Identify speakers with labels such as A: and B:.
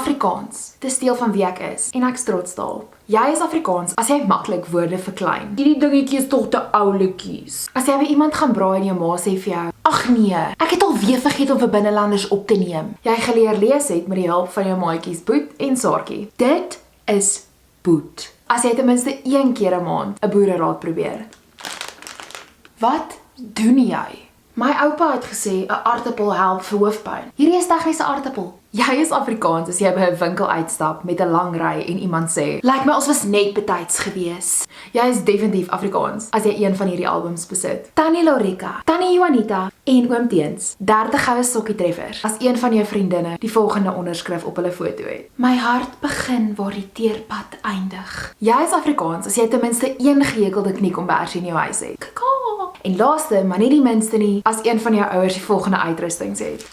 A: Afrikaans. Dis deel van wie ek is en ek's trots daarop. Jy is Afrikaans as jy maklik woorde verklein. Hierdie dingetjie is tog te ouletjies. As jy by iemand gaan braai en jou ma sê vir jou, ag nee, ek het alweer vergeet om vir binnelanders op te neem. Jy geleer lees het met die hulp van jou maatjies Boet en Saartjie. Dit is Boet. As jy ten minste 1 keer 'n maand 'n boereraad probeer. Wat doen jy? My oupa het gesê 'n aartappel help vir hoofpyn. Hierdie is tegniese aartappel. Jy is Afrikaans as jy by 'n winkel uitstap met 'n lang ry en iemand sê, "Lyk my ons was net betyds gewees." Jy is definitief Afrikaans as jy een van hierdie albums besit. Tannie Lorika, Tannie Juanita en Oom Teens, 30 goue sokkietreffers as een van jou vriendinne die volgende onderskrif op hulle foto het. My hart begin waar die teerpad eindig. Jy is Afrikaans as jy ten minste 1 gehekelde kniekombersie in jou huis het. Kaka! En laaste, maar nie die minste nie, as een van jou ouers die volgende uitrustings het.